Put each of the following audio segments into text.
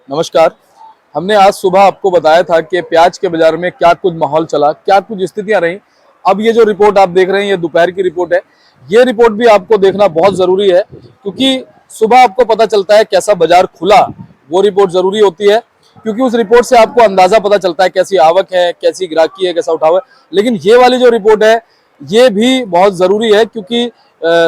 नमस्कार। हमने आज सुबह आपको बताया था कि प्याज के बाजार में क्या कुछ माहौल चला, क्या कुछ स्थितियां रही। अब ये जो रिपोर्ट आप देख रहे हैं ये दोपहर की रिपोर्ट है। ये रिपोर्ट भी आपको देखना बहुत जरूरी है क्योंकि सुबह आपको पता चलता है कैसा बाजार खुला, वो रिपोर्ट जरूरी होती है क्योंकि उस रिपोर्ट से आपको अंदाजा पता चलता है कैसी आवक है, कैसी ग्राहकी है, कैसा उठाव है। लेकिन ये वाली जो रिपोर्ट है ये भी बहुत जरूरी है क्योंकि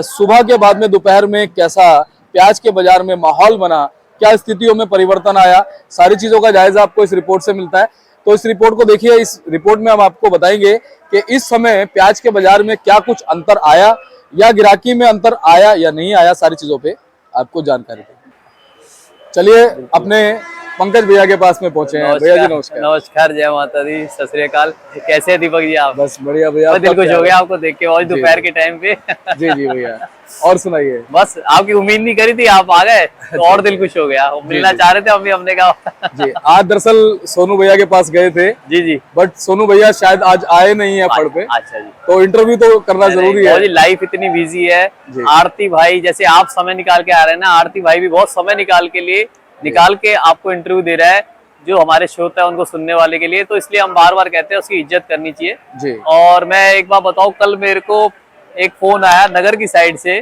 सुबह के बाद में दोपहर में कैसा प्याज के बाजार में माहौल बना, क्या स्थितियों में परिवर्तन आया, सारी चीजों का जायजा आपको इस रिपोर्ट से मिलता है। तो इस रिपोर्ट को देखिए। इस रिपोर्ट में हम आपको बताएंगे कि इस समय प्याज के बाजार में क्या कुछ अंतर आया या गिराकी में अंतर आया या नहीं आया, सारी चीजों पे आपको जानकारी देंगे। चलिए अपने पंकज भैया के पास में पहुंचे हैं। भैया जी नमस्कार। नमस्कार, जय माता दी, सत श्री अकाल। कैसे हैं दीपक जी आप? बस बढ़िया भैया। दिल खुश हो गया आपको देख के और दोपहर के टाइम पे। जी जी भैया, और सुनाइए। बस आपकी उम्मीद नहीं करी थी, आप आ गए तो और दिल खुश हो गया। मिलना चाह रहे थे हम भी, हमने कहा जी। आज दरअसल सोनू भैया के पास गए थे जी जी, बट सोनू भैया शायद आज आए नहीं है फड़ पे। अच्छा जी, तो इंटरव्यू तो करना जरूरी है। लाइफ इतनी बिजी है। आरती भाई जैसे आप समय निकाल के आ रहे हैं ना, आरती भाई भी बहुत समय निकाल के आपको इंटरव्यू दे रहा है, जो हमारे श्रोता है उनको सुनने वाले के लिए। तो इसलिए हम बार बार कहते हैं उसकी इज्जत करनी चाहिए जी। और मैं एक बार बताऊं, कल मेरे को एक फोन आया नगर की साइड से,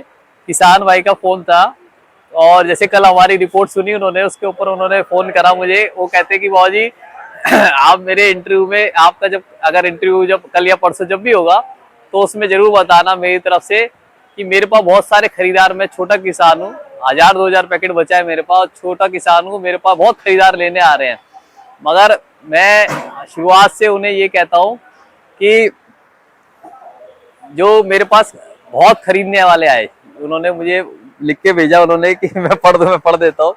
किसान भाई का फोन था। और जैसे कल हमारी रिपोर्ट सुनी उन्होंने, उसके ऊपर उन्होंने फोन करा मुझे। वो कहते कि बाबू जी आप मेरे इंटरव्यू में, आपका जब अगर इंटरव्यू जब कल या परसों जब भी होगा तो उसमें जरूर बताना मेरी तरफ से कि मेरे पास बहुत सारे खरीदार, मैं छोटा किसान हूँ, 1000-2000 पैकेट बचा है मेरे पास, छोटा किसान हूँ, मेरे पास बहुत खरीदार लेने आ रहे हैं। मगर मैं शुरुआत से उन्हें ये कहता हूँ कि जो मेरे पास बहुत खरीदने वाले आए, उन्होंने मुझे लिख के भेजा उन्होंने कि मैं पढ़ देता हूँ।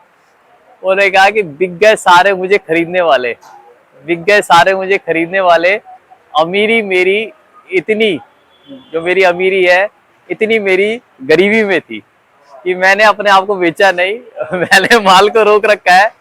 उन्होंने कहा कि बिक गए सारे मुझे खरीदने वाले, बिक गए सारे मुझे खरीदने वाले। अमीरी मेरी इतनी, जो मेरी अमीरी है इतनी मेरी गरीबी में थी कि मैंने अपने आप को बेचा नहीं, मैंने माल को रोक रखा है।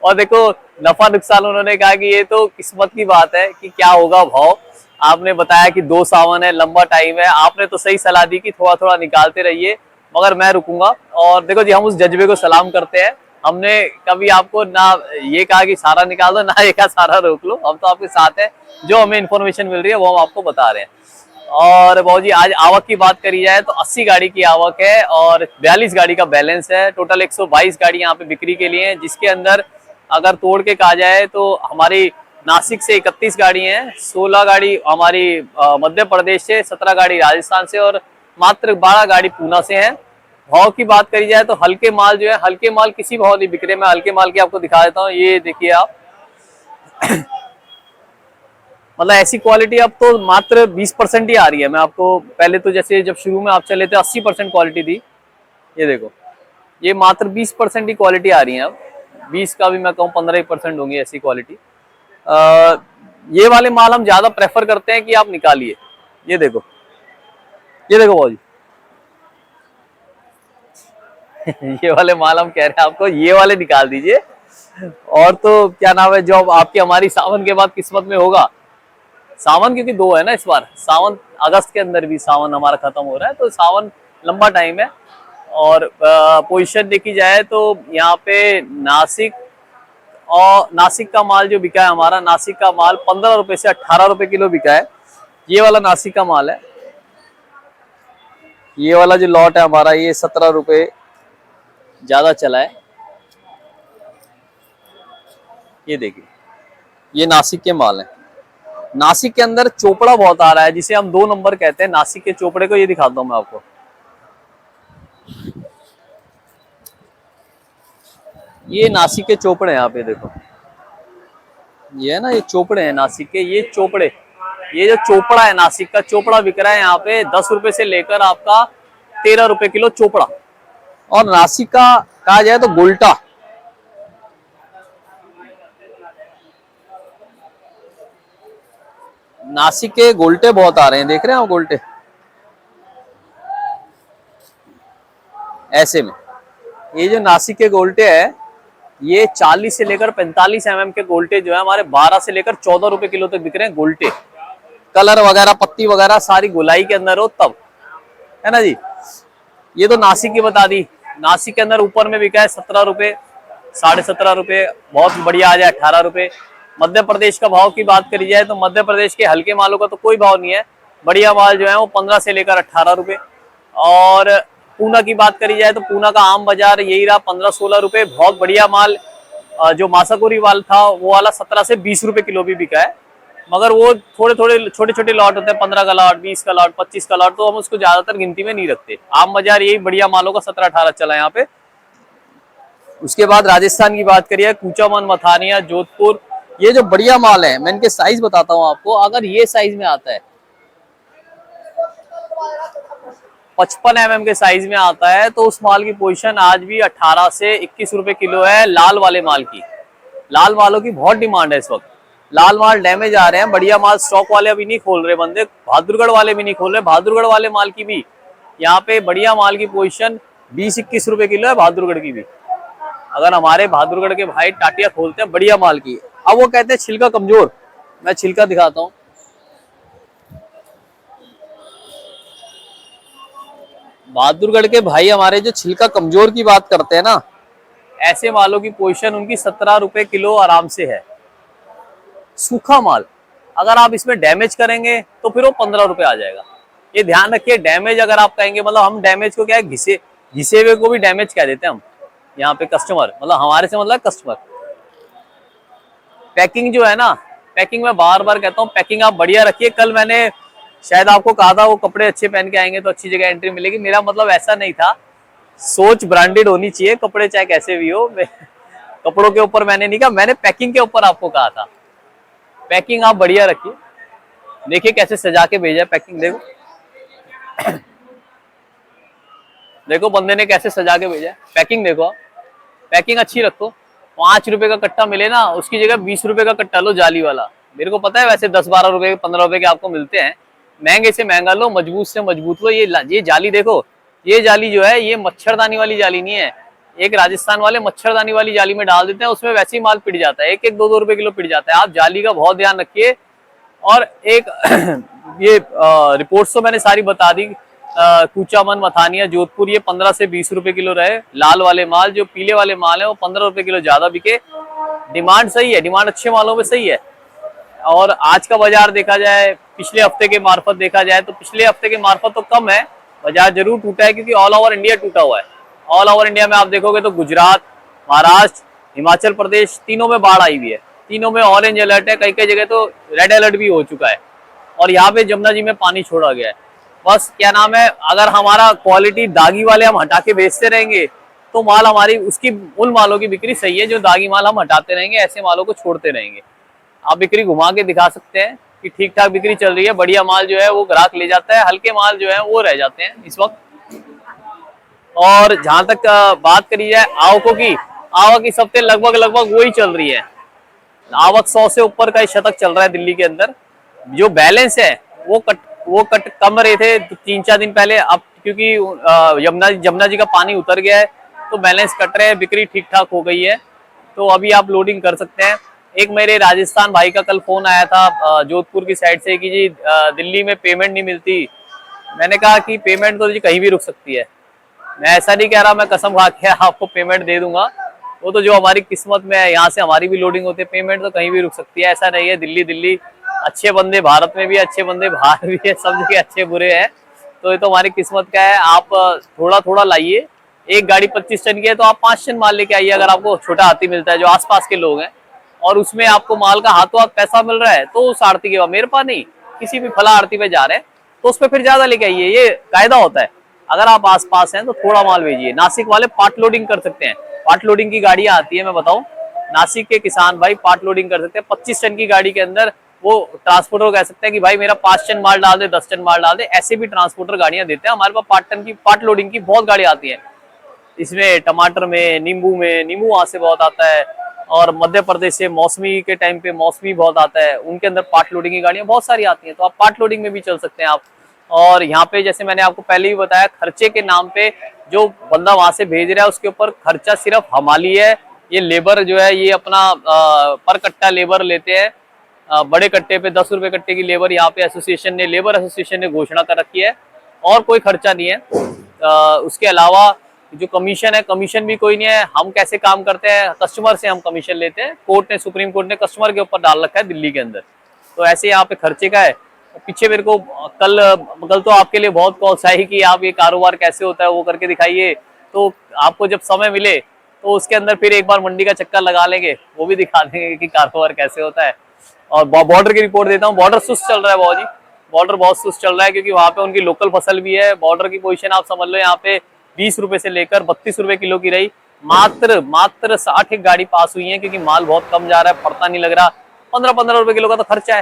और देखो नफा नुकसान, उन्होंने कहा कि ये तो किस्मत की बात है कि क्या होगा भाव। आपने बताया कि 2 सावन है, लंबा टाइम है, आपने तो सही सलाह दी कि थोड़ा थोड़ा निकालते रहिए, मगर मैं रुकूंगा। और देखो जी, हम उस जज्बे को सलाम करते हैं। हमने कभी आपको ना ये कहा कि सारा निकाल दो, ना ये कहा सारा रोक लो। हम तो आपके साथ हैं, जो हमें इन्फॉर्मेशन मिल रही है वो हम आपको बता रहे हैं। और बाबू जी आज आवक की बात करी जाए तो 80 गाड़ी की आवक है और 42 गाड़ी का बैलेंस है। टोटल 122 गाड़ी यहाँ पे बिक्री के लिए है, जिसके अंदर अगर तोड़ के कहा जाए तो हमारी नासिक से 31 गाड़ी हैं, 16 गाड़ी हमारी मध्य प्रदेश से, 17 गाड़ी राजस्थान से और मात्र 12 गाड़ी पूना से हैं। भाव की बात करी जाए तो हल्के माल जो है, हल्के माल किसी भाव नहीं बिक रहे। मैं हल्के माल की आपको दिखा देता हूँ, ये देखिए आप मतलब ऐसी क्वालिटी अब तो मात्र 20% ही आ रही है। मैं आपको पहले तो जैसे जब शुरू में आप चले थे 80% क्वालिटी थी, ये देखो ये मात्र 20% ही क्वालिटी आ रही है। अब 20 का भी मैं कहूँ 15% होंगी ऐसी क्वालिटी। ये वाले माल हम ज्यादा प्रेफर करते हैं कि आप निकालिए। ये देखो भाजी ये वाले माल हम कह रहे हैं आपको, ये वाले निकाल दीजिए। और तो क्या नाम है, जो अब आपकी हमारी सावन के बाद किस्मत में होगा, सावन क्योंकि 2 है ना इस बार, सावन अगस्त के अंदर भी सावन हमारा खत्म हो रहा है, तो सावन लंबा टाइम है। और पोजीशन देखी जाए तो यहाँ पे नासिक का माल जो बिका है हमारा, नासिक का माल 15 रुपए से 18 रुपए किलो बिका है। ये वाला नासिक का माल है। ये वाला जो लॉट है हमारा, ये 17 रुपए ज्यादा चला है। ये देखिए, ये नासिक के माल है। नासिक के अंदर चोपड़ा बहुत आ रहा है, जिसे हम 2 नंबर कहते हैं। नासिक के चोपड़े को ये दिखाता हूं मैं आपको, ये नासिक के चोपड़े हैं। यहाँ पे देखो, ये है ना, ये चोपड़े हैं नासिक के, ये चोपड़े, ये जो चोपड़ा है नासिक का, चोपड़ा बिक रहा है यहाँ पे 10 रुपए से लेकर आपका 13 रुपए किलो चोपड़ा। और नासिक का कहा जाए तो गुलटा, नासिक के गोल्टे बहुत आ रहे हैं, देख रहे हैं आप गोल्टे। ऐसे में ये जो नासिक के गोल्टे है, ये 40 से लेकर 45 mm के गोल्टे जो है हमारे 12 से लेकर 14 रुपए किलो तक बिक रहे हैं गोल्टे। कलर वगैरह, पत्ती वगैरह सारी गुलाई के अंदर हो तब, है ना जी। ये तो नासिक की बता दी। नासिक के अंदर ऊपर में बिका है 17 रुपए, ₹17.5 बहुत बढ़िया आ जाए 18 रुपए। मध्य प्रदेश का भाव की बात करी जाए तो मध्य प्रदेश के हल्के मालों का तो कोई भाव नहीं है, बढ़िया माल जो है वो 15 से लेकर 18 रुपए। और पूना की बात करी जाए तो पूना का आम बाजार यही रहा 15-16 रुपए। बहुत बढ़िया माल जो मासाकोरी वाल था वो वाला 17 से 20 रुपए किलो भी बिका है, मगर वो थोड़े थोड़े छोटे छोटे लॉट होते हैं, 15 का लॉट, 20 का लॉट, 25 का लॉट, तो हम उसको ज्यादातर गिनती में नहीं रखते। आम बाजार यही बढ़िया मालों का 17-18 चला है यहाँ पे। उसके बाद राजस्थान की बात करिए, कूचामन, मथानिया, जोधपुर, ये जो बढ़िया माल है, मैं इनके साइज बताता हूँ आपको। अगर ये साइज में आता है 55 mm के साइज में आता है तो उस माल की पोजीशन आज भी 18 से 21 रुपए किलो है। लाल वाले माल की, लाल मालों की बहुत डिमांड है इस वक्त। लाल माल डैमेज आ रहे हैं, बढ़िया माल स्टॉक वाले अभी नहीं खोल रहे बंदे, बहादुरगढ़ वाले भी नहीं खोल रहे। बहादुरगढ़ वाले माल की भी यहाँ पे बढ़िया माल की पोजीशन 20-21 रुपए किलो है बहादुरगढ़ की भी। अगर हमारे बहादुरगढ़ के भाई टाटिया खोलते हैं बढ़िया माल की। अब वो कहते हैं छिलका कमजोर, मैं छिलका दिखाता हूँ। बहादुरगढ़ के भाई हमारे जो छिलका कमजोर की बात करते हैं ना, ऐसे मालों की पोजीशन उनकी 17 रुपए किलो आराम से है। सूखा माल अगर आप इसमें डैमेज करेंगे तो फिर वो 15 रुपए आ जाएगा। ये ध्यान रखिए, डैमेज अगर आप कहेंगे, मतलब हम डैमेज को क्या है, घिसे हुए को भी डैमेज कह देते हैं हम यहाँ पे। कस्टमर मतलब हमारे से मतलब कस्टमर। पैकिंग जो है ना, पैकिंग में बार बार कहता हूँ, पैकिंग आप बढ़िया रखिए। कल मैंने शायद आपको कहा था वो कपड़े अच्छे पहन के आएंगे तो अच्छी जगह एंट्री मिलेगी, मेरा मतलब ऐसा नहीं था। सोच ब्रांडेड होनी चाहिए, कपड़े चाहे कैसे भी हो। कपड़ों के ऊपर मैंने नहीं कहा, मैंने पैकिंग के ऊपर आपको कहा था। पैकिंग आप बढ़िया रखिए। देखिए कैसे सजा के भेजा पैकिंग, देखो देखो बंदे ने कैसे सजा के भेजा पैकिंग, देखो आप पैकिंग अच्छी रखो। 5 रुपए का कट्टा मिले ना, उसकी जगह 20 रुपए का कट्टा लो जाली वाला। मेरे को पता है वैसे 10-12 रुपए 15 रुपए के आपको मिलते हैं, महंगे से महंगा लो, मजबूत से मजबूत लो। ये जाली देखो, ये जाली जो है ये मच्छरदानी वाली जाली नहीं है। एक राजस्थान वाले मच्छरदानी वाली जाली में डाल देते हैं, उसमें वैसे ही माल पिट जाता है, 1-1, 2-2 रुपए किलो पिट जाता है। आप जाली का बहुत ध्यान रखिए। और एक ये रिपोर्ट्स तो मैंने सारी बता दी। कूचामन, मथानिया, जोधपुर, ये 15 से 20 रुपए किलो रहे लाल वाले माल। जो पीले वाले माल है वो 15 रुपए किलो ज्यादा बिके। डिमांड सही है, डिमांड अच्छे मालों में सही है। और आज का बाजार देखा जाए, पिछले हफ्ते के मार्फत देखा जाए तो पिछले हफ्ते के मार्फत तो कम है, बाजार जरूर टूटा है, क्योंकि ऑल ओवर इंडिया टूटा हुआ है। ऑल ओवर इंडिया में आप देखोगे तो गुजरात, महाराष्ट्र, हिमाचल प्रदेश, तीनों में बाढ़ आई हुई है। तीनों में ऑरेंज अलर्ट है, कई कई जगह तो रेड अलर्ट भी हो चुका है। और यहाँ पे जमुना जी में पानी छोड़ा गया है। बस क्या नाम है, अगर हमारा क्वालिटी दागी वाले हम हटा के बेचते रहेंगे तो माल हमारी उसकी उन मालों की बिक्री सही है। जो दागी माल हम हटाते रहेंगे, ऐसे मालों को छोड़ते रहेंगे। आप बिक्री घुमा के दिखा सकते हैं कि ठीक ठाक बिक्री चल रही है, बढ़िया माल जो है वो ग्राहक ले जाता है, हल्के माल जो है वो रह जाते हैं इस वक्त। और जहां तक बात करी जाए आवकों की, आवक इस हफ्ते लगभग वही चल रही है। आवक 100 से ऊपर का शतक चल रहा है दिल्ली के अंदर। जो बैलेंस है वो कट कम रहे थे 3-4 दिन पहले, अब क्योंकि यमुना जी का पानी उतर गया है तो बैलेंस कट रहे हैं, बिक्री ठीक ठाक हो गई है। तो अभी आप लोडिंग कर सकते हैं। एक मेरे राजस्थान भाई का कल फोन आया था जोधपुर की साइड से कि जी दिल्ली में पेमेंट नहीं मिलती। मैंने कहा कि पेमेंट तो जी कहीं भी रुक सकती है। मैं ऐसा नहीं कह रहा, मैं कसम खा के आपको पेमेंट दे दूंगा, वो तो जो हमारी किस्मत में है। यहाँ से हमारी भी लोडिंग होती है, पेमेंट तो कहीं भी रुक सकती है, ऐसा नहीं है। दिल्ली अच्छे बंदे भारत में भी, अच्छे बंदे बाहर भी है, सब जगह अच्छे बुरे हैं। तो ये तो हमारी किस्मत का है। आप थोड़ा थोड़ा लाइए। एक गाड़ी 25 टन की है तो आप 5 टन माल लेके आइए। अगर आपको छोटा हाथी मिलता है, जो आसपास के लोग हैं, और उसमें आपको माल का हाथों हाथ पैसा मिल रहा है, तो उस आड़ती के, मेरे पास नहीं, किसी भी फला आड़ती पे जा रहे हैं तो उस पर फिर ज्यादा लेके आइए। ये कायदा होता है। अगर आप आसपास हैं तो थोड़ा माल भेजिए। नासिक वाले पार्ट लोडिंग कर सकते हैं, पार्ट लोडिंग की गाड़ियां आती है, मैं बताऊं, नासिक के किसान भाई पार्ट लोडिंग कर सकते हैं। 25 टन की गाड़ी के अंदर वो ट्रांसपोर्टर कह सकते हैं कि भाई मेरा 5 टन माल डाल दे, 10 टन माल डाल दे। ऐसे भी ट्रांसपोर्टर गाड़ियां देते हैं। हमारे पास 5 टन की पार्ट लोडिंग की बहुत गाड़ी आती है। इसमें टमाटर में, नींबू वहां से बहुत आता है। और मध्य प्रदेश से मौसमी के टाइम पे मौसमी बहुत आता है, उनके अंदर पार्ट लोडिंग की गाड़ियां बहुत सारी आती हैं। तो आप पार्ट लोडिंग में भी चल सकते हैं आप। और यहाँ पे जैसे मैंने आपको पहले भी बताया, खर्चे के नाम पे जो बंदा वहां से भेज रहा है उसके ऊपर खर्चा सिर्फ हमाली है। ये लेबर जो है ये अपना पर कट्टा लेबर लेते हैं। बड़े कट्टे पे 10 रुपए कट्टे की लेबर यहाँ पे लेबर एसोसिएशन ने घोषणा कर रखी है, और कोई खर्चा नहीं है। उसके अलावा जो कमीशन है, कमीशन भी कोई नहीं है। हम कैसे काम करते हैं, कस्टमर से हम कमीशन लेते हैं। कोर्ट ने, सुप्रीम कोर्ट ने कस्टमर के ऊपर डाल रखा है दिल्ली के अंदर। तो ऐसे यहाँ पे खर्चे का है। पीछे मेरे को कल तो आपके लिए बहुत कॉल्स आई कि आप ये कारोबार कैसे होता है वो करके दिखाइए। तो आपको जब समय मिले तो उसके अंदर फिर एक बार मंडी का चक्कर लगा लेंगे, वो भी दिखा देंगे कि कारोबार कैसे होता है। और बॉर्डर की रिपोर्ट देता हूँ। बॉर्डर सुस्त चल रहा है बहुत जी, बॉर्डर बहुत सुस्त चल रहा है, क्योंकि वहाँ पे उनकी लोकल फसल भी है। बॉर्डर की पोजीशन आप समझ लो, यहाँ पे 20 रुपए से लेकर 32 रुपए किलो की रही। मात्र 60 एक गाड़ी पास हुई है, क्योंकि माल बहुत कम जा रहा है, पड़ता नहीं लग रहा। 15-15 रुपए किलो का तो खर्चा है,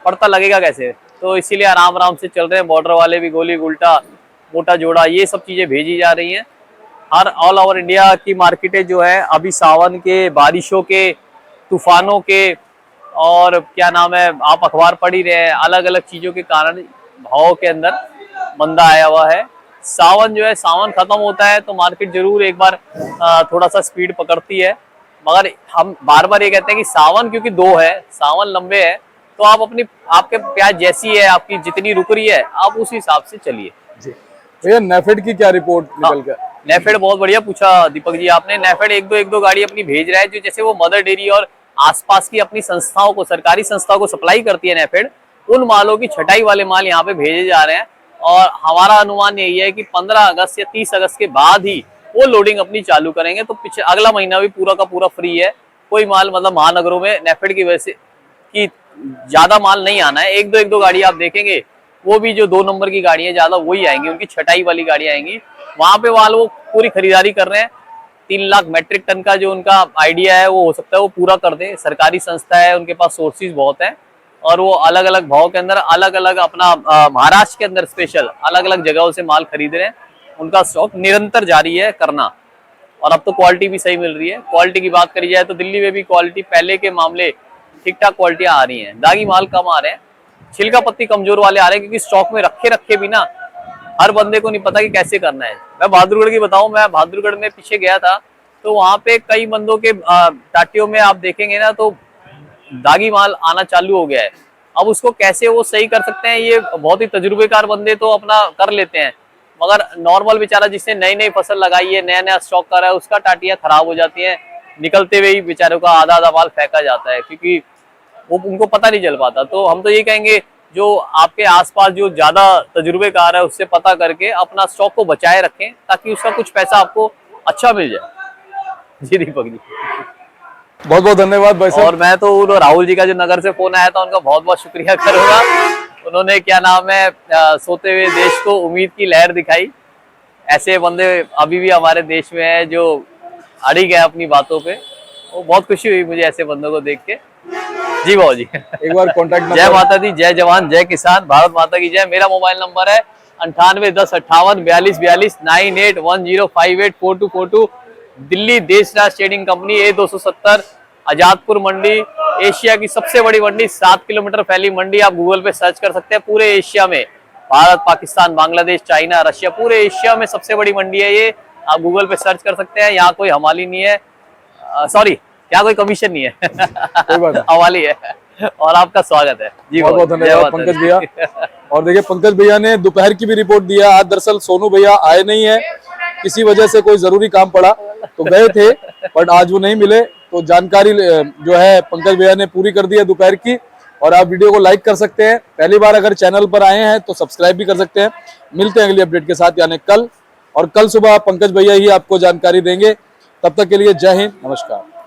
पड़ता लगेगा कैसे। तो इसीलिए आराम आराम से चल रहे हैं। बॉर्डर वाले भी गोली गुल्टा, मोटा जोड़ा, ये सब चीजें भेजी जा रही हैं। हर ऑल ओवर इंडिया की मार्केटें जो है अभी सावन के, बारिशों के, तूफानों के, और क्या नाम है, आप अखबार पढ़ ही रहे हैं, अलग अलग चीजों के कारण भाव के अंदर मंदा आया हुआ है। सावन जो है, सावन खत्म होता है तो मार्केट जरूर एक बार थोड़ा सा स्पीड पकड़ती है। मगर हम बार बार ये कहते हैं कि सावन क्योंकि 2 है, सावन लंबे है, तो आप अपनी, आपके प्याज जैसी है, आपकी जितनी रुक रही है, आप उस हिसाब से चलिए। भैया नेफेड की क्या रिपोर्ट निकल गया? नेफेड बहुत बढ़िया पूछा दीपक जी आपने। नेफेड एक दो गाड़ी अपनी भेज रहा है, जो जैसे वो मदर डेयरी और आसपास की अपनी संस्थाओं को, सरकारी संस्थाओं को सप्लाई करती है नेफेड, उन मालों की छटाई वाले माल यहाँ पे भेजे जा रहे हैं। और हमारा अनुमान यही है कि 15 अगस्त या 30 अगस्त के बाद ही वो लोडिंग अपनी चालू करेंगे। तो पिछले अगला महीना भी पूरा का पूरा फ्री है। कोई माल, मतलब महानगरों में नेफेड की वजह से कि ज्यादा माल नहीं आना है। एक दो गाड़ी आप देखेंगे, वो भी जो 2 नंबर की गाड़ी है ज्यादा वही आएंगी, उनकी छटाई वाली गाड़ी आएंगी। वहां पे वो पूरी खरीदारी कर रहे हैं। 3 लाख मैट्रिक टन का जो उनका आइडिया है, वो हो सकता है वो पूरा कर दे। सरकारी संस्था है, उनके पास सोर्सेज बहुत है, और वो अलग अलग भाव के अंदर, अलग अलग अपना महाराष्ट्र के अंदर स्पेशल अलग अलग जगहों से माल खरीद रहे हैं। उनका स्टॉक निरंतर जारी है करना, और अब तो क्वालिटी भी सही मिल रही है। क्वालिटी की बात करी जाए तो दिल्ली में भी क्वालिटी पहले के मामले ठीक ठाक क्वालिटियां आ रही हैं। दागी माल कम आ रहे हैं, छिलका पत्ती कमजोर वाले आ रहे हैं, क्योंकि स्टॉक में रखे भी ना हर बंदे को नहीं पता कि कैसे करना है। मैं बहादुरगढ़ की बताऊं, मैं बहादुरगढ़ में पीछे गया था, तो वहां पे कई बंदों के टाटियों में आप देखेंगे ना, तो दागी माल आना चालू हो गया है। अब उसको कैसे वो सही कर सकते हैं, ये बहुत ही तजुर्बेकार बंदे तो अपना कर लेते हैं, मगर नॉर्मल बेचारा जिसने नई फसल लगाई है, नया स्टॉक कर रहा है, उसका टाटियां खराब हो जाती है। निकलते हुए ही बेचारों का आधा माल फेंका जाता है, क्योंकि वो उनको पता नहीं चल पाता। तो हम तो ये कहेंगे, जो आपके आसपास जो ज्यादा तजुर्बेकार है, उससे पता करके अपना स्टॉक को बचाए रखें, ताकि उसका कुछ पैसा आपको अच्छा मिल जाए। जी दीपक जी, बहुत बहुत धन्यवाद भाई साहब। और मैं तो राहुल जी का जो नगर से फोन आया था, उनका बहुत बहुत शुक्रिया करूंगा। उन्होंने क्या नाम है, सोते हुए देश को उम्मीद की लहर दिखाई। ऐसे बंदे अभी भी हमारे देश में है जो अड़ी गए अपनी बातों पे। वो बहुत खुशी हुई मुझे ऐसे बंदों को देख के। जी भाव जी, एक बार कॉन्टैक्ट नंबर। जय माता दी, जय जवान, जय किसान, भारत माता की जय। मेरा मोबाइल नंबर है 98 10 58 42 42 9810584242। दिल्ली देश राज ट्रेडिंग कंपनी, A270, आजादपुर मंडी, एशिया की सबसे बड़ी मंडी, 7 किलोमीटर फैली मंडी। आप गूगल पे सर्च कर सकते हैं। पूरे एशिया में, भारत, पाकिस्तान, बांग्लादेश, चाइना, रशिया, पूरे एशिया में सबसे बड़ी मंडी है ये। आप गूगल पे सर्च कर सकते हैं। यहाँ कोई हमाली नहीं है, सॉरी, यहाँ कोई कमीशन नहीं है, हवाली है। और आपका स्वागत है जी। बहुत बहुत धन्यवाद पंकज भैया। और देखिए, पंकज भैया ने दोपहर की भी रिपोर्ट दिया। आज दरअसल सोनू भैया आए नहीं है, किसी वजह से कोई जरूरी काम पड़ा तो गए थे, बट आज वो नहीं मिले। तो जानकारी जो है पंकज भैया ने पूरी कर दी है दोपहर की। और आप वीडियो को लाइक कर सकते हैं। पहली बार अगर चैनल पर आए हैं तो सब्सक्राइब भी कर सकते हैं। मिलते हैं अगली अपडेट के साथ, यानी कल। और कल सुबह पंकज भैया ही आपको जानकारी देंगे। तब तक के लिए जय हिंद, नमस्कार।